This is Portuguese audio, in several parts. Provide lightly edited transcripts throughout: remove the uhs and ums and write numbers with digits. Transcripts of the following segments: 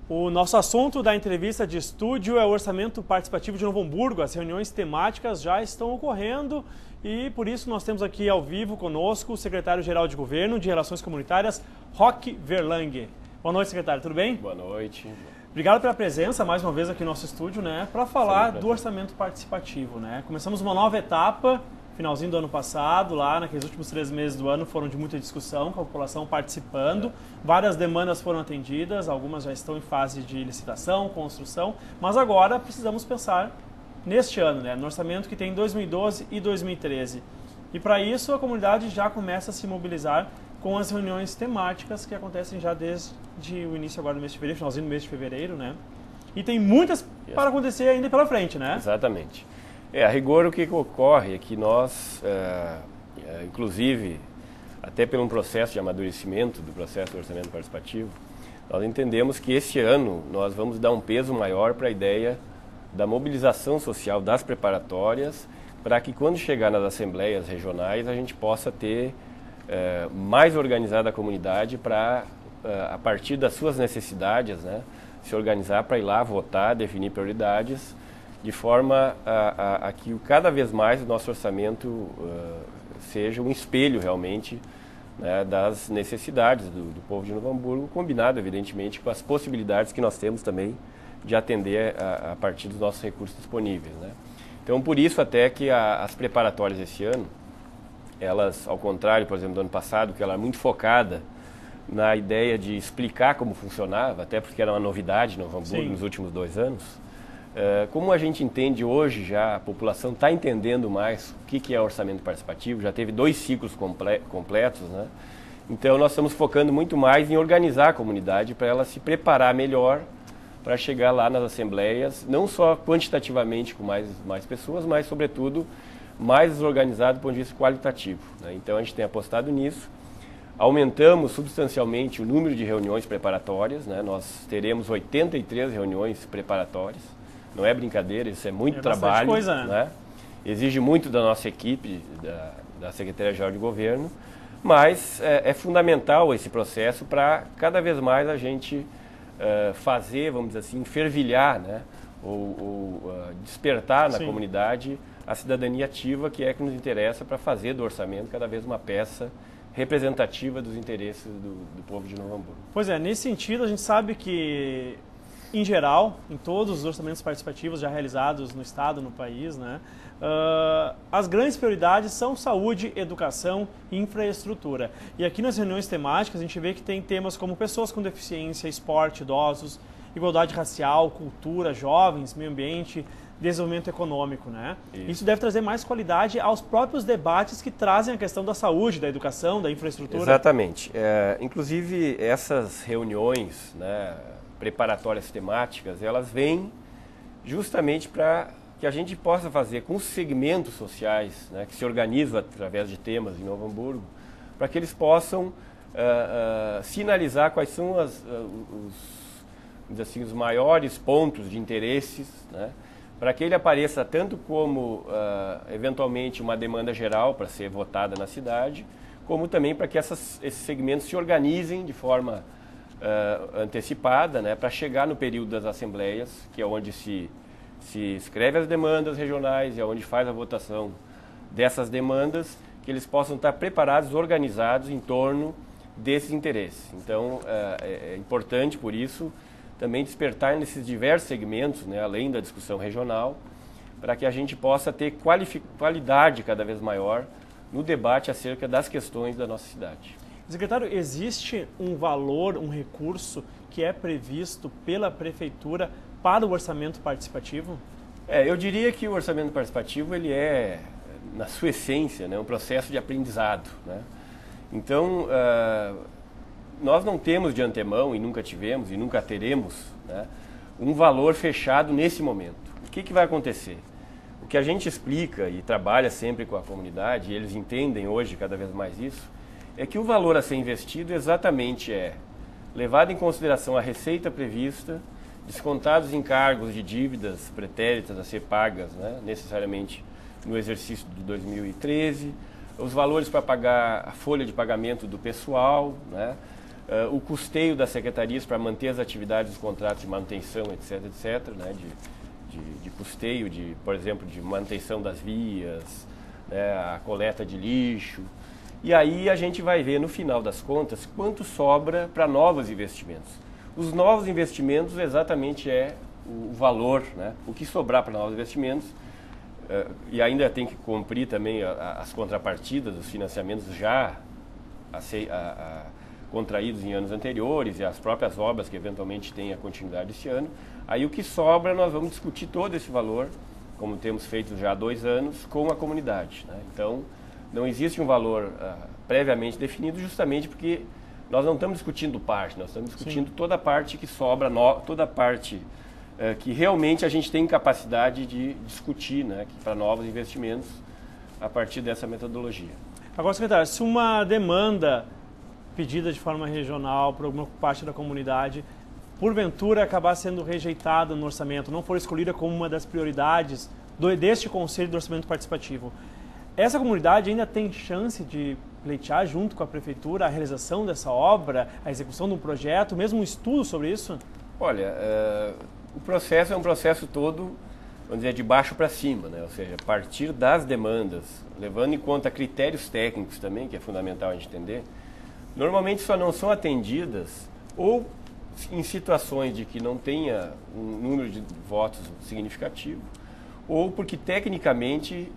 O nosso assunto da entrevista de estúdio é o orçamento participativo de Novo Hamburgo. As reuniões temáticas já estão ocorrendo e por isso nós temos aqui ao vivo conosco o secretário-geral de Governo de Relações Comunitárias, Roque Verlang. Boa noite, secretário, tudo bem? Boa noite. Obrigado pela presença mais uma vez aqui no nosso estúdio, para falar do orçamento participativo, Começamos uma nova etapa, finalzinho do ano passado, lá naqueles últimos 3 meses do ano foram de muita discussão, com a população participando. Várias demandas foram atendidas, algumas já estão em fase de licitação, construção, mas agora precisamos pensar neste ano, no orçamento que tem 2012 e 2013. E para isso a comunidade já começa a se mobilizar com as reuniões temáticas que acontecem já desde o início agora do mês de fevereiro, finalzinho do mês de fevereiro, E tem muitas para acontecer ainda pela frente, Exatamente. A rigor o que ocorre é que nós, inclusive, até por um processo de amadurecimento do processo do orçamento participativo, nós entendemos que este ano nós vamos dar um peso maior para a ideia da mobilização social das preparatórias, para que quando chegar nas assembleias regionais a gente possa ter mais organizada a comunidade para, a partir das suas necessidades, se organizar para ir lá votar, definir prioridades, de forma a que cada vez mais o nosso orçamento seja um espelho realmente das necessidades do povo de Novo Hamburgo, combinado evidentemente com as possibilidades que nós temos também de atender a partir dos nossos recursos disponíveis. Então por isso até que as preparatórias esse ano, elas, ao contrário, por exemplo, do ano passado, que ela é muito focada na ideia de explicar como funcionava, até porque era uma novidade em Novo Hamburgo nos últimos 2 anos, como a gente entende hoje já, a população está entendendo mais o que é orçamento participativo, já teve 2 ciclos completos, Então nós estamos focando muito mais em organizar a comunidade para ela se preparar melhor para chegar lá nas assembleias, não só quantitativamente com mais pessoas, mas sobretudo mais organizado do ponto de vista qualitativo. Então a gente tem apostado nisso. Aumentamos substancialmente o número de reuniões preparatórias, Nós teremos 83 reuniões preparatórias. Não é brincadeira, isso é muito trabalho. Coisa, Exige muito da nossa equipe, da Secretaria-Geral de Governo, mas é fundamental esse processo para cada vez mais a gente fazer, vamos dizer assim, fervilhar, ou despertar na comunidade a cidadania ativa, que é que nos interessa para fazer do orçamento cada vez uma peça representativa dos interesses do povo de Novo Hamburgo. Pois é, nesse sentido a gente sabe que, em geral, em todos os orçamentos participativos já realizados no Estado, no país, as grandes prioridades são saúde, educação e infraestrutura. E aqui nas reuniões temáticas a gente vê que tem temas como pessoas com deficiência, esporte, idosos, igualdade racial, cultura, jovens, meio ambiente, desenvolvimento econômico, Isso deve trazer mais qualidade aos próprios debates que trazem a questão da saúde, da educação, da infraestrutura. Exatamente. Inclusive essas reuniões, preparatórias temáticas, elas vêm justamente para que a gente possa fazer com os segmentos sociais, que se organizam através de temas em Novo Hamburgo, para que eles possam sinalizar quais são os maiores pontos de interesses, para que ele apareça tanto como, eventualmente, uma demanda geral para ser votada na cidade, como também para que esses segmentos se organizem de forma antecipada, para chegar no período das assembleias, que é onde se escreve as demandas regionais e é onde faz a votação dessas demandas, que eles possam estar preparados, organizados em torno desses interesses. Então, é importante, por isso, também despertar nesses diversos segmentos, além da discussão regional, para que a gente possa ter qualidade cada vez maior no debate acerca das questões da nossa cidade. Secretário, existe um valor, um recurso que é previsto pela Prefeitura para o orçamento participativo? Eu diria que o orçamento participativo ele é, na sua essência, um processo de aprendizado. Então, nós não temos de antemão, e nunca tivemos, e nunca teremos, um valor fechado nesse momento. O que vai acontecer? O que a gente explica e trabalha sempre com a comunidade, e eles entendem hoje cada vez mais isso, é que o valor a ser investido exatamente levado em consideração a receita prevista, descontados encargos de dívidas pretéritas a ser pagas, necessariamente no exercício de 2013, os valores para pagar a folha de pagamento do pessoal, o custeio das secretarias para manter as atividades dos contratos de manutenção, etc., né, de custeio, por exemplo, de manutenção das vias, né, a coleta de lixo. E aí a gente vai ver, no final das contas, quanto sobra para novos investimentos. Os novos investimentos exatamente é o valor, né, o que sobrar para novos investimentos, e ainda tem que cumprir também as contrapartidas, os financiamentos já contraídos em anos anteriores e as próprias obras que eventualmente têm a continuidade esse ano. Aí o que sobra nós vamos discutir todo esse valor, como temos feito já há 2 anos, com a comunidade, né? Então, não existe um valor previamente definido, justamente porque nós não estamos discutindo parte, nós estamos discutindo toda a parte que sobra, toda a parte que realmente a gente tem capacidade de discutir, né, para novos investimentos a partir dessa metodologia. Agora, secretário, se uma demanda pedida de forma regional por alguma parte da comunidade, porventura acabar sendo rejeitada no orçamento, não for escolhida como uma das prioridades deste Conselho de Orçamento Participativo, essa comunidade ainda tem chance de pleitear junto com a Prefeitura a realização dessa obra, a execução de um projeto, mesmo um estudo sobre isso? Olha, o processo é um processo todo, vamos dizer, de baixo para cima, né? Ou seja, a partir das demandas, levando em conta critérios técnicos também, que é fundamental a gente entender, normalmente só não são atendidas ou em situações de que não tenha um número de votos significativo, ou porque tecnicamente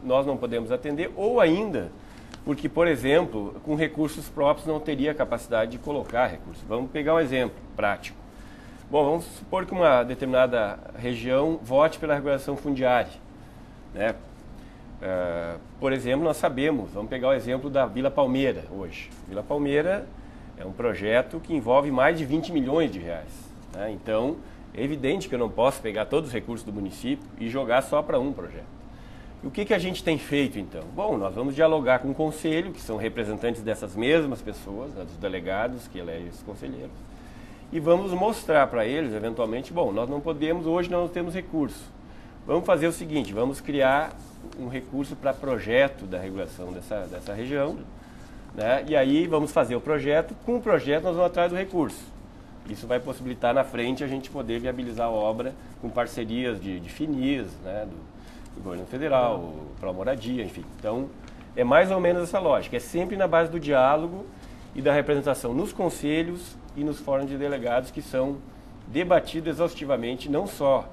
nós não podemos atender, ou ainda porque, por exemplo, com recursos próprios não teria capacidade de colocar recursos. Vamos pegar um exemplo prático. Bom, vamos supor que uma determinada região vote pela regulação fundiária, né? Por exemplo, nós sabemos, vamos pegar o exemplo da Vila Palmeira hoje. Vila Palmeira é um projeto que envolve mais de 20 milhões de reais, né? Então, é evidente que eu não posso pegar todos os recursos do município e jogar só para um projeto. E o que a gente tem feito, então? Bom, nós vamos dialogar com o conselho, que são representantes dessas mesmas pessoas, né, dos delegados que elegem os conselheiros, e vamos mostrar para eles, eventualmente, bom, nós não podemos, hoje nós não temos recurso. Vamos fazer o seguinte, vamos criar um recurso para projeto da regulação dessa região, né? E aí vamos fazer o projeto, com o projeto nós vamos atrás do recurso. Isso vai possibilitar na frente a gente poder viabilizar a obra com parcerias de FINIS, né, do governo federal, para a moradia, enfim. Então, é mais ou menos essa lógica, é sempre na base do diálogo e da representação nos conselhos e nos fóruns de delegados que são debatidos exaustivamente, não só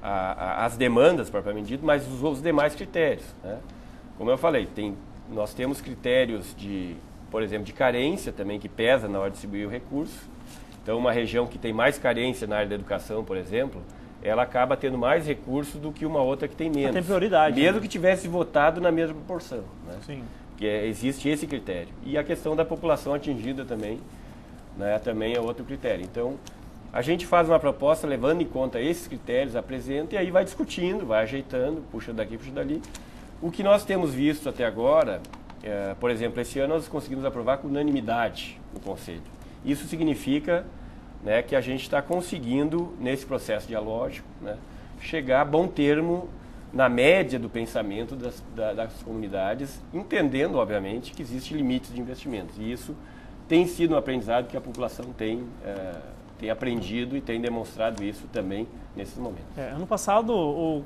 as demandas propriamente dito, mas os demais critérios, né? Como eu falei, nós temos critérios por exemplo, de carência também, que pesa na hora de distribuir o recurso. Então, uma região que tem mais carência na área da educação, por exemplo, ela acaba tendo mais recursos do que uma outra que tem menos. Tem prioridade. Mesmo que tivesse votado na mesma proporção, né? Sim. Que existe esse critério. E a questão da população atingida também, né, também é outro critério. Então, a gente faz uma proposta levando em conta esses critérios, apresenta e aí vai discutindo, vai ajeitando, puxa daqui, puxa dali. O que nós temos visto até agora, por exemplo, esse ano nós conseguimos aprovar com unanimidade no Conselho. Isso significa, né, que a gente está conseguindo, nesse processo dialógico, né, chegar a bom termo na média do pensamento das comunidades, entendendo, obviamente, que existem limites de investimentos. E isso tem sido um aprendizado que a população tem aprendido e tem demonstrado isso também nesses momentos. Ano passado, o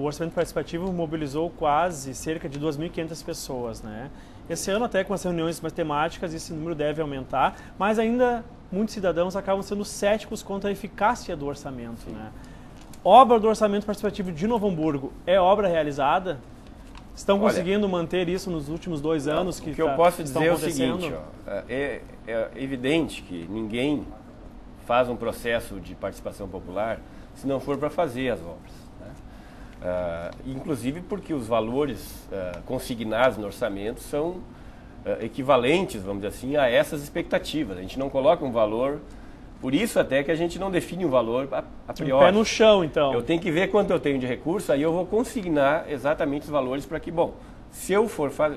Orçamento Participativo mobilizou quase cerca de 2.500 pessoas, né? Esse ano, até com as reuniões matemáticas, esse número deve aumentar, mas ainda muitos cidadãos acabam sendo céticos quanto à eficácia do orçamento, né? Obra do Orçamento Participativo de Novo Hamburgo é obra realizada? Estão conseguindo manter isso nos últimos 2 anos? O que eu posso dizer é o seguinte, é evidente que ninguém faz um processo de participação popular se não for para fazer as obras, né? Inclusive porque os valores consignados no orçamento são equivalentes, vamos dizer assim, a essas expectativas. A gente não coloca um valor, por isso até que a gente não define um valor a priori. Um pé no chão, então. Eu tenho que ver quanto eu tenho de recurso, aí eu vou consignar exatamente os valores para que, bom,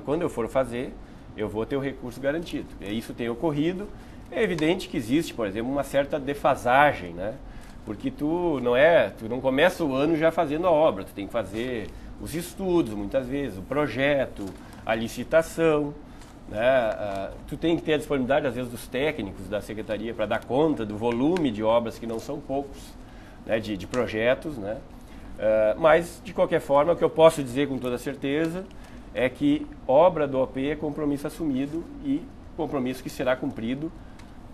quando eu for fazer, eu vou ter o recurso garantido. E isso tem ocorrido. É evidente que existe, por exemplo, uma certa defasagem, né? Porque tu não começa o ano já fazendo a obra, tu tem que fazer os estudos, muitas vezes, o projeto, a licitação, né? Tu tem que ter a disponibilidade, às vezes, dos técnicos da Secretaria para dar conta do volume de obras, que não são poucos, né? de projetos, né? Mas, de qualquer forma, o que eu posso dizer com toda certeza é que obra do OP é compromisso assumido e compromisso que será cumprido,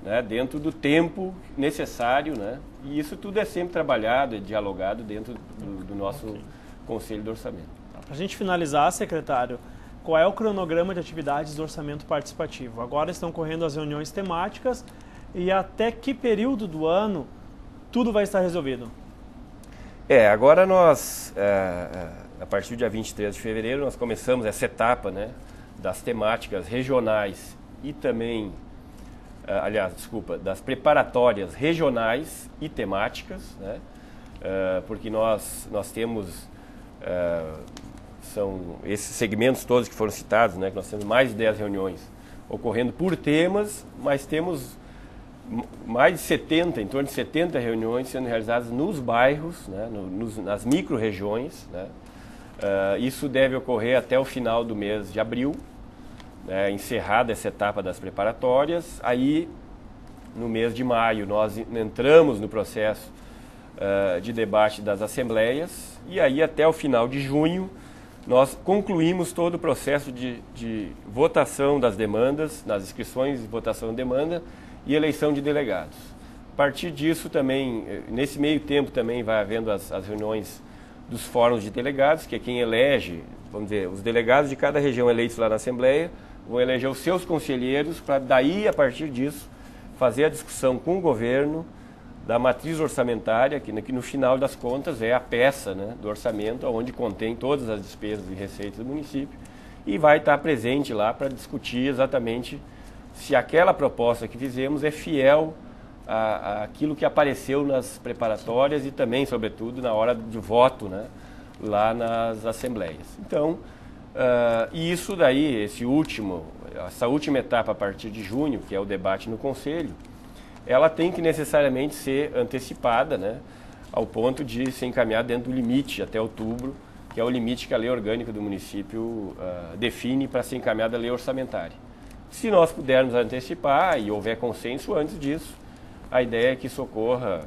né? Dentro do tempo necessário, né? E isso tudo é sempre trabalhado, é dialogado dentro do nosso Conselho de Orçamento. Para a gente finalizar, secretário, qual é o cronograma de atividades do orçamento participativo? Agora estão correndo as reuniões temáticas e até que período do ano tudo vai estar resolvido? Agora nós, a partir do dia 23 de fevereiro, nós começamos essa etapa, né, das temáticas regionais e também, das preparatórias regionais e temáticas, né, porque nós temos... são esses segmentos todos que foram citados, né, que nós temos mais de 10 reuniões ocorrendo por temas, mas temos mais de 70, em torno de 70 reuniões sendo realizadas nos bairros, né, nas micro-regiões, né. Isso deve ocorrer até o final do mês de abril, né, encerrada essa etapa das preparatórias. Aí, no mês de maio, nós entramos no processo de debate das assembleias, e aí até o final de junho nós concluímos todo o processo de votação das demandas, nas inscrições de votação de demanda e eleição de delegados. A partir disso também, nesse meio tempo também vai havendo as reuniões dos fóruns de delegados, que é quem elege, vamos dizer, os delegados de cada região eleitos lá na Assembleia, vão eleger os seus conselheiros para daí, a partir disso, fazer a discussão com o governo da matriz orçamentária, que no final das contas é a peça, né, do orçamento, onde contém todas as despesas e receitas do município, e vai estar presente lá para discutir exatamente se aquela proposta que fizemos é fiel àquilo que apareceu nas preparatórias e também, sobretudo, na hora de voto, né, lá nas assembleias. Então, e isso daí, essa última etapa a partir de junho, que é o debate no Conselho, ela tem que necessariamente ser antecipada, né, ao ponto de ser encaminhada dentro do limite até outubro, que é o limite que a lei orgânica do município define para ser encaminhada a lei orçamentária. Se nós pudermos antecipar e houver consenso antes disso, a ideia é que isso ocorra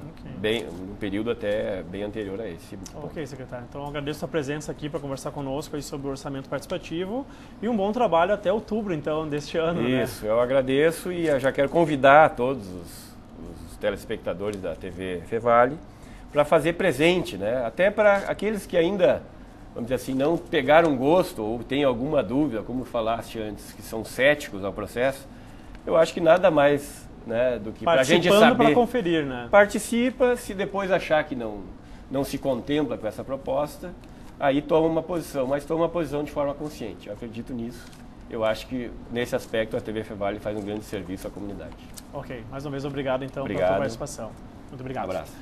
um período até bem anterior a esse. Ok, secretário. Então, eu agradeço a presença aqui para conversar conosco aí sobre o orçamento participativo e um bom trabalho até outubro, então, deste ano. Isso, né? Eu agradeço e eu já quero convidar todos os telespectadores da TV Fevale para fazer presente, né? Até para aqueles que ainda, vamos dizer assim, não pegaram gosto ou têm alguma dúvida, como falaste antes, que são céticos ao processo, eu acho que nada mais, né, do que para a gente saber. Para conferir, né? Participa, se depois achar que não se contempla com essa proposta, aí toma uma posição, mas toma uma posição de forma consciente. Eu acredito nisso. Eu acho que, nesse aspecto, a TV Fevale faz um grande serviço à comunidade. Ok. Mais uma vez, obrigado, então, pela sua participação. Muito obrigado. Um abraço.